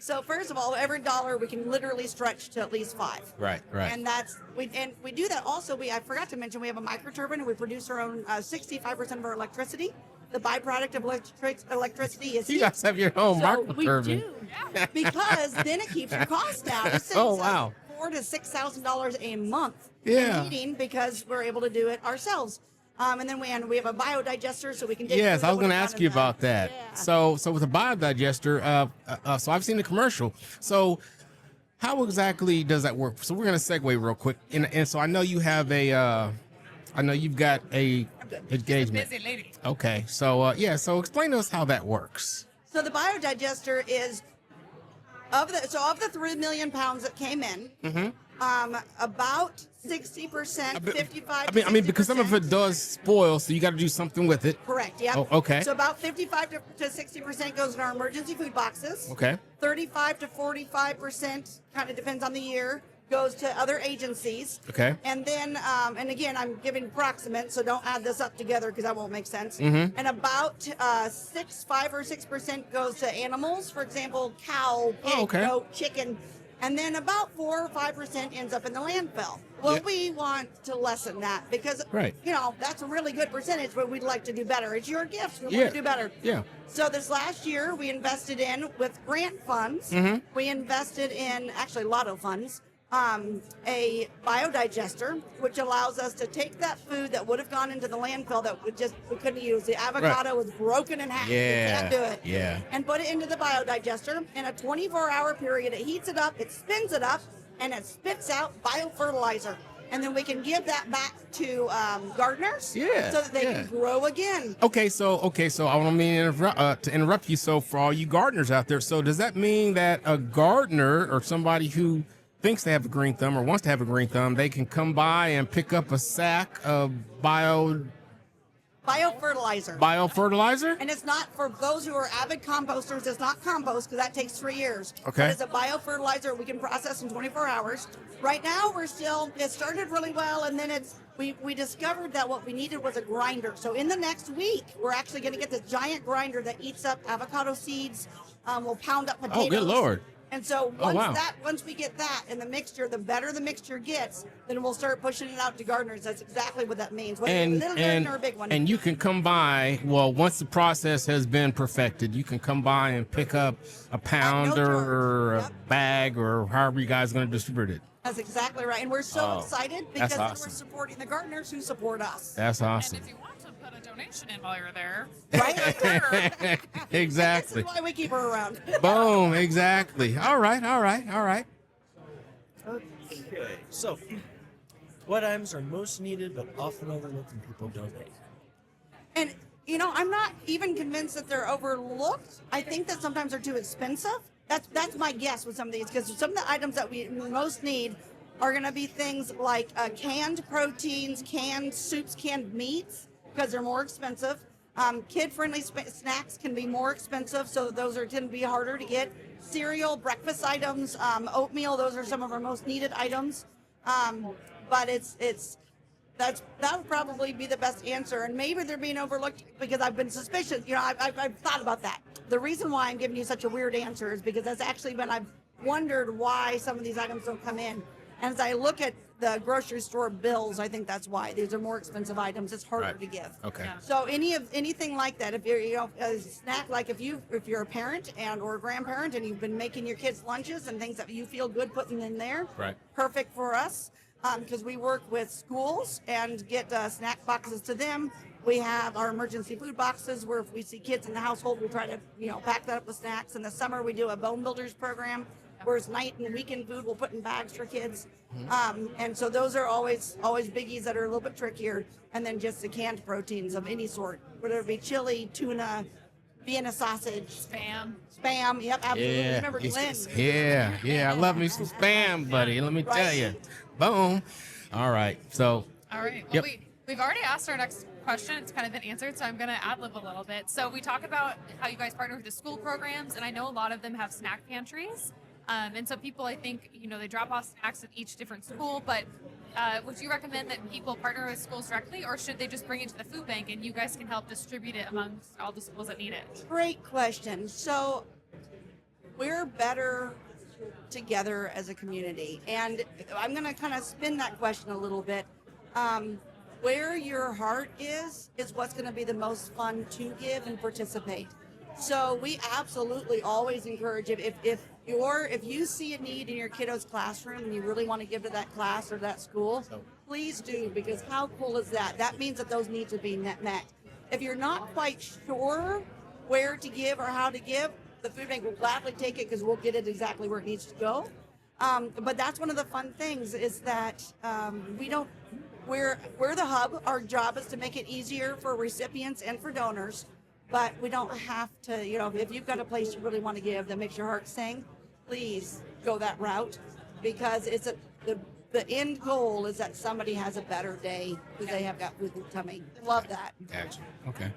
So first of all, every dollar we can literally stretch to at least 5. Right. And we do that also. I forgot to mention we have a microturbine and we produce our own 65% of our electricity. The byproduct of electricity is You heat. guys have your own microturbine. We do, because then it keeps your costs down. It saves Oh, wow. us $4,000 to $6,000 a month Yeah. in heating because we're able to do it ourselves. And then we have a biodigester, so we can. dig Yes, food I was that going to would've ask gone you in the- about that. Yeah. So with a biodigester, so I've seen the commercial. So how exactly does that work? So we're going to segue real quick, and so I know you have I know you've got a engagement. Busy lady. Okay, so so explain to us how that works. So the biodigester is of the 3 million pounds that came in. About 60%, 55. I mean, because some of it does spoil, so you got to do something with it. Correct. Yeah. Oh, okay. So about 55 to 60% goes in our emergency food boxes. Okay. 35 to 45%, kind of depends on the year, goes to other agencies. Okay. And then, and again, I'm giving approximate, so don't add this up together because that won't make sense. Mm-hmm. And about 5 or 6% goes to animals, for example, cow, pig, Oh, okay. goat, chicken. And then about 4 or 5% ends up in the landfill. Well, Yeah. we want to lessen that because, Right. that's a really good percentage, but we'd like to do better. It's your gift. We Yeah. want to do better. Yeah. So this last year, we invested in, with grant funds, we invested in, actually lotto funds, a biodigester, which allows us to take that food that would have gone into the landfill that we couldn't use. The avocado was broken in half. Yeah, We can't do it. yeah. And put it into the biodigester. In a 24-hour period, it heats it up, it spins it up, and it spits out biofertilizer. And then we can give that back to gardeners Yeah, so that they yeah. can grow again. Okay, so I want to interrupt you. So for all you gardeners out there, so does that mean that a gardener or somebody who thinks they have a green thumb or wants to have a green thumb, they can come by and pick up a sack of Biofertilizer. biofertilizer? And it's not for those who are avid composters. It's not compost because that takes 3 years. Okay. But it's a biofertilizer we can process in 24 hours. Right now, it started really well, and then we discovered that what we needed was a grinder. So in the next week, we're actually going to get this giant grinder that eats up avocado seeds. We'll pound up potatoes. Oh, good Lord. And so Oh, wow. once we get that in the mixture, the better the mixture gets, then we'll start pushing it out to gardeners. That's exactly what that means. Whether it's a little garden or a big one. And you can come by, once the process has been perfected, you can come by and pick up a pound charge. or a Yep. bag or however you guys are going to distribute it. That's exactly right. And we're so Oh, excited that's because then awesome. we're supporting the gardeners who support us. That's And awesome. if you want to put a donation in while you're there, Right? Exactly. This is why we keep her around. Boom. Exactly. All right. Okay, so what items are most needed but often overlooked when people donate? And, I'm not even convinced that they're overlooked. I think that sometimes they're too expensive. That's my guess with some of these, because some of the items that we most need are going to be things like canned proteins, canned soups, canned meats, because they're more expensive. Kid-friendly snacks can be more expensive, so those tend to be harder to get. Cereal, breakfast items, oatmeal, those are some of our most needed items. But that would probably be the best answer. And maybe they're being overlooked because I've been suspicious. I've thought about that. The reason why I'm giving you such a weird answer is because that's actually when I've wondered why some of these items don't come in. And as I look at the grocery store bills, I think that's why. These are more expensive items. It's harder Right. to give. Okay. Yeah. So anything like that, if you're a snack, like if you're a parent or a grandparent and you've been making your kids lunches and things that you feel good putting in there, Right. perfect for us, because we work with schools and get snack boxes to them. We have our emergency food boxes where if we see kids in the household, we try to pack that up with snacks. In the summer, we do a bone builders program, whereas night and weekend food we'll put in bags for kids. And so those are always biggies that are a little bit trickier. And then just the canned proteins of any sort, whether it be chili, tuna, Vienna sausage, spam. Yep, absolutely. Yeah. Remember Glenn? Yeah. I love me some spam, buddy. Let me tell you. Boom. All right. So, All right. Yep. Well, we've already asked our next question. It's kind of been answered, so I'm going to ad-lib a little bit. So we talk about how you guys partner with the school programs, and I know a lot of them have snack pantries. And so people, I think, they drop off snacks at each different school, but would you recommend that people partner with schools directly, or should they just bring it to the food bank and you guys can help distribute it amongst all the schools that need it? Great question. So we're better together as a community. And I'm going to kind of spin that question a little bit. Where your heart is what's going to be the most fun to give and participate. So we absolutely always encourage if you see a need in your kiddo's classroom and you really want to give to that class or that school, please do, because how cool is that? That means that those needs are being met. If you're not quite sure where to give or how to give, the food bank will gladly take it because we'll get it exactly where it needs to go. But that's one of the fun things is that we're the hub. Our job is to make it easier for recipients and for donors, but we don't have to, if you've got a place you really want to give that makes your heart sing, please go that route, because the end goal is that somebody has a better day because they have got food in their tummy. Love that. Gotcha. Okay.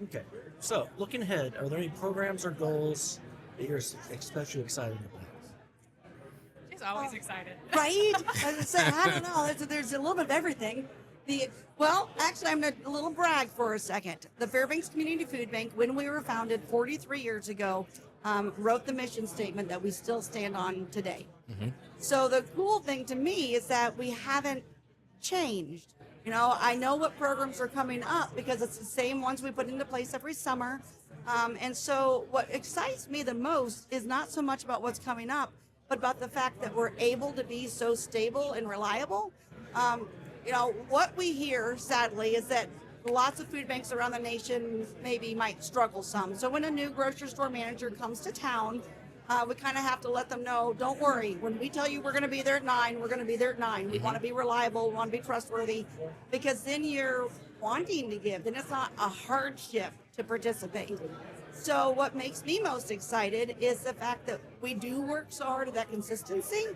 Okay. So, looking ahead, are there any programs or goals that you're especially excited about? She's always excited. Right? I don't know. There's a little bit of everything. Actually, I'm going to a little brag for a second. The Fairbanks Community Food Bank, when we were founded 43 years ago, wrote the mission statement that we still stand on today. Mm-hmm. So the cool thing to me is that we haven't changed. I know what programs are coming up because it's the same ones we put into place every summer. And so what excites me the most is not so much about what's coming up, but about the fact that we're able to be so stable and reliable. What we hear, sadly, is that lots of food banks around the nation maybe might struggle some. So when a new grocery store manager comes to town, we kind of have to let them know, don't worry. When we tell you we're going to be there at 9, we're going to be there at 9. We want to be reliable, we want to be trustworthy, because then you're wanting to give. Then it's not a hardship to participate. So what makes me most excited is the fact that we do work so hard at that consistency,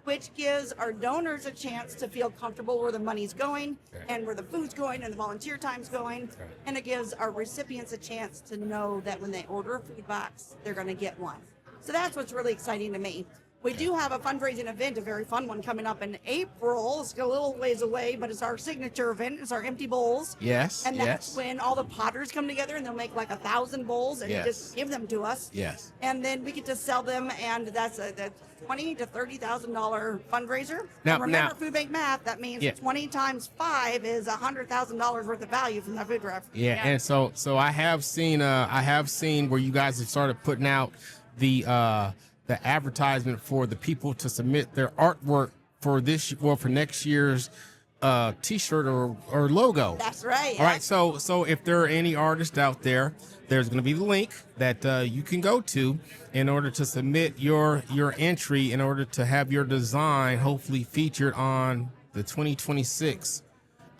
which gives our donors a chance to feel comfortable where the money's going and where the food's going and the volunteer time's going. And it gives our recipients a chance to know that when they order a food box, they're going to get one. So that's what's really exciting to me. We do have a fundraising event, a very fun one coming up in April. It's a little ways away, but it's our signature event. It's our empty bowls. Yes. And that's when all the potters come together and they'll make like 1,000 bowls and just give them to us. Yes. And then we get to sell them, and that's a $20,000 to $30,000 fundraiser. Now, and remember food bank math, that means 20 times 5 is $100,000 worth of value from that food drive. Yeah. And so I have seen where you guys have started putting out the advertisement for the people to submit their artwork for for next year's t-shirt or logo. That's right. All right. So if there are any artists out there, there's going to be the link that you can go to in order to submit your entry in order to have your design hopefully featured on the 2026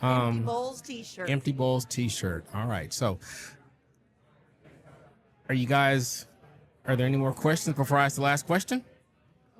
Empty Bowls t-shirt. Empty Bowls t-shirt. All right. So are there any more questions before I ask the last question?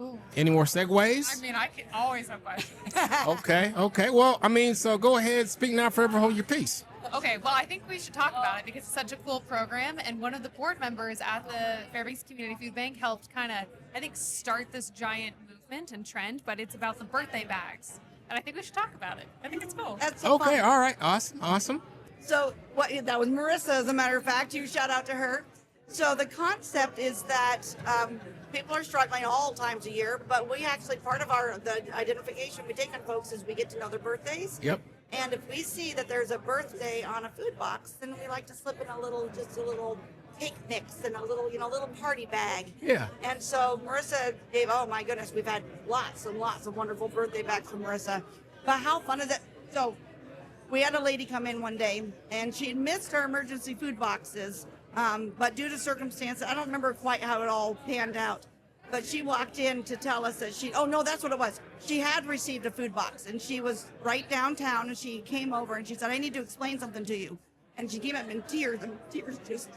Ooh. Any more segues? I mean, I can always have questions. Okay. Well, so go ahead, speak now, forever hold your peace. Okay, well, I think we should talk about it because it's such a cool program. And one of the board members at the Fairbanks Community Food Bank helped kind of, I think, start this giant movement and trend, but it's about the birthday bags. And I think we should talk about it. I think it's cool. That's so okay, fun. All right, awesome. So that was Marissa, as a matter of fact. You shout out to her. So the concept is that people are struggling all times of year, but we actually, part of the identification we take on folks is we get to know their birthdays. Yep. And if we see that there's a birthday on a food box, then we like to slip in just a little cake mix and a little party bag. Yeah. And so Marissa gave, oh my goodness, we've had lots and lots of wonderful birthday bags from Marissa. But how fun is it? So we had a lady come in one day and she had missed her emergency food boxes. But due to circumstances, I don't remember quite how it all panned out, but she walked in to tell us that that's what it was. She had received a food box and she was right downtown and she came over and she said, I need to explain something to you. And she came up in tears and tears just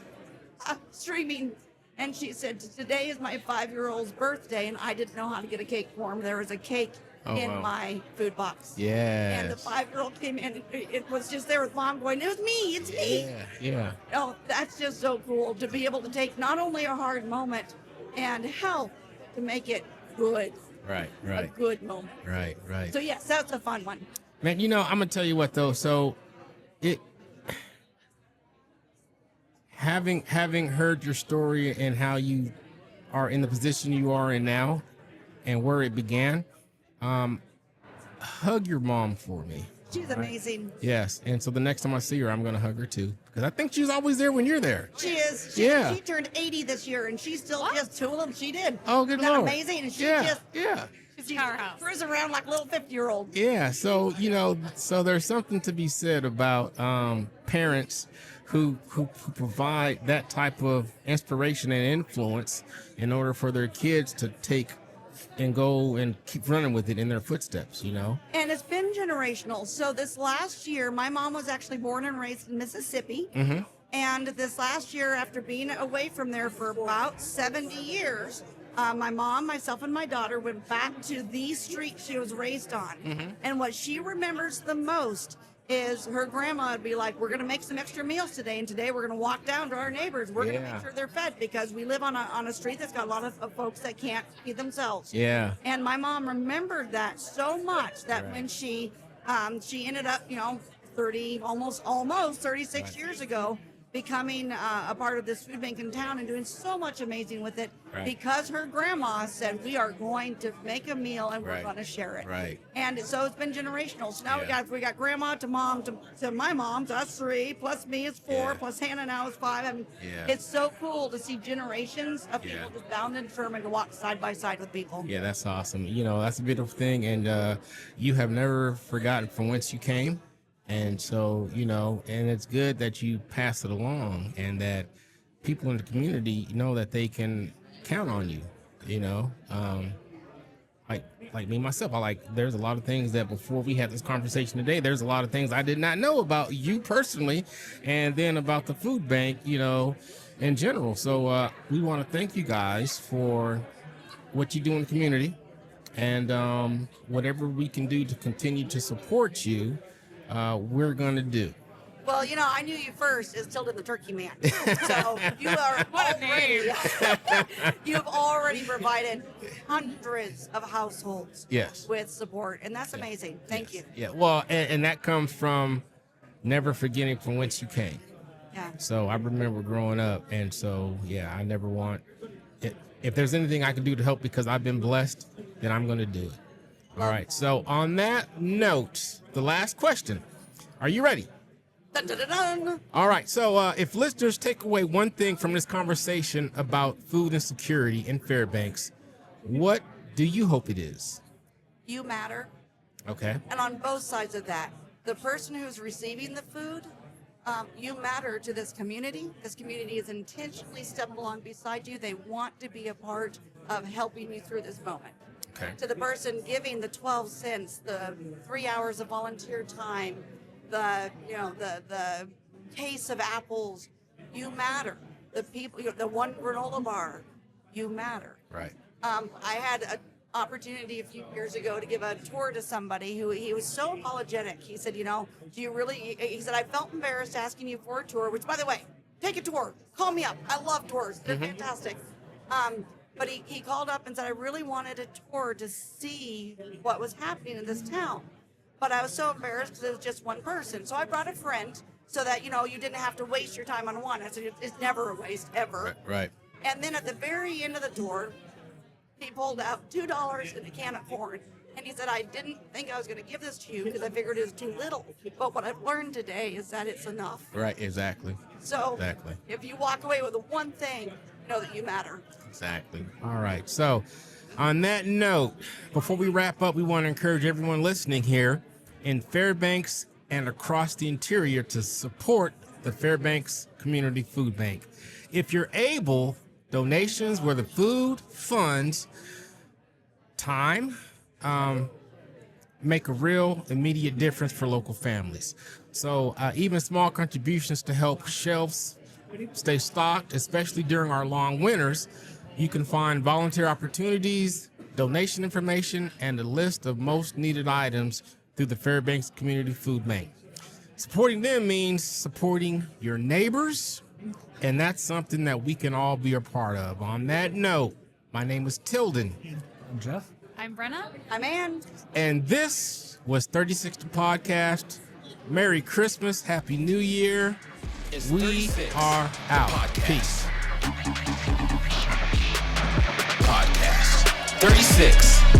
streaming. And she said, today is my 5-year-old's birthday and I didn't know how to get a cake for him. There was a cake in my food box. Yes. And the 5-year-old came in. It was just there with mom going, it's me. Yeah. Oh, that's just so cool to be able to take not only a hard moment and help to make it good. Right. A good moment. Right. So yes, that's a fun one. Man, I'm gonna tell you what though. So, having heard your story and how you are in the position you are in now, and where it began, hug your mom for me. She's amazing. Yes, and so the next time I see her, I'm gonna hug her too because I think she's always there when you're there. She is. She turned 80 this year, and she's still just tooling. She did. Oh, good Isn't that Lord. amazing? And she Yeah. just It's a powerhouse. Cruise around like a little 50-year-old. Yeah, so so there's something to be said about parents who provide that type of inspiration and influence in order for their kids to take and go and keep running with it in their footsteps, And it's been generational. So this last year, my mom was actually born and raised in Mississippi. Mm-hmm. And this last year, after being away from there for about 70 years, my mom, myself, and my daughter went back to the street she was raised on. Mm-hmm. And what she remembers the most is her grandma would be like, we're going to make some extra meals today. And today we're going to walk down to our neighbors. We're going to Yeah. make sure they're fed because we live on a street that's got a lot of folks that can't feed themselves. Yeah. And my mom remembered that so much that Right. when she ended up, almost 36 Right. years ago, becoming a part of this food bank in town and doing so much amazing with it Right. because her grandma said, we are going to make a meal and we're Right. going to share it. Right. And so it's been generational. So now Yeah. we got grandma to mom to my mom, to us 3, plus me is 4, Yeah. plus Hannah now is 5. I mean, Yeah. it's so cool to see generations of Yeah. people just bound and determined to walk side by side with people. Yeah, that's awesome. That's a beautiful thing, and you have never forgotten from whence you came, and so and it's good that you pass it along, and that people in the community know that they can count on you. Like me myself, there's a lot of things that before we had this conversation today, there's a lot of things I did not know about you personally, and then about the food bank, in general. So we want to thank you guys for what you do in the community, and whatever we can do to continue to support you, we're going to do. Well, I knew you first as Tilden the Turkey Man. So you are What a already, you have already provided hundreds of households Yes. with support, and that's amazing. Thank you. Yeah, well, and that comes from never forgetting from whence you came. Yeah. So I remember growing up, and so, yeah, I never want it. If there's anything I can do to help because I've been blessed, then I'm going to do it. All right, so on that note, the last question. Are you ready? Dun, dun, dun, dun. All right, so if listeners take away one thing from this conversation about food insecurity in Fairbanks, what do you hope it is? You matter. Okay. And on both sides of that, the person who's receiving the food, you matter to this community. This community is intentionally stepping along beside you. They want to be a part of helping you through this moment. Okay. To the person giving the 12 cents, the 3 hours of volunteer time, the case of apples, you matter. The people, the one granola bar, you matter. Right. I had an opportunity a few years ago to give a tour to somebody who he was so apologetic. He said, do you really, he said, I felt embarrassed asking you for a tour, which, by the way, take a tour. Call me up. I love tours. They're fantastic. But he called up and said, I really wanted a tour to see what was happening in this town. But I was so embarrassed because it was just one person. So I brought a friend so that, you didn't have to waste your time on one. I said, it's never a waste, ever. Right. And then at the very end of the tour, he pulled out $2 and a can of corn. And he said, I didn't think I was going to give this to you because I figured it was too little. But what I've learned today is that it's enough. Right, exactly. So Exactly. if you walk away with the one thing, know that you matter. Exactly. All right. So on that note, before we wrap up, we want to encourage everyone listening here in Fairbanks and across the interior to support the Fairbanks Community Food Bank. If you're able, donations where the food funds time make a real immediate difference for local families. So even small contributions to help shelves stay stocked, especially during our long winters. You can find volunteer opportunities, donation information, and a list of most needed items through the Fairbanks Community Food Bank. Supporting them means supporting your neighbors, and that's something that we can all be a part of. On that note, my name is Tilden. I'm Jeff. I'm Brenna. I'm Ann. And this was 3060 Podcast. Merry Christmas. Happy New Year. It's We 36, are out. podcast. Peace. Podcast 36.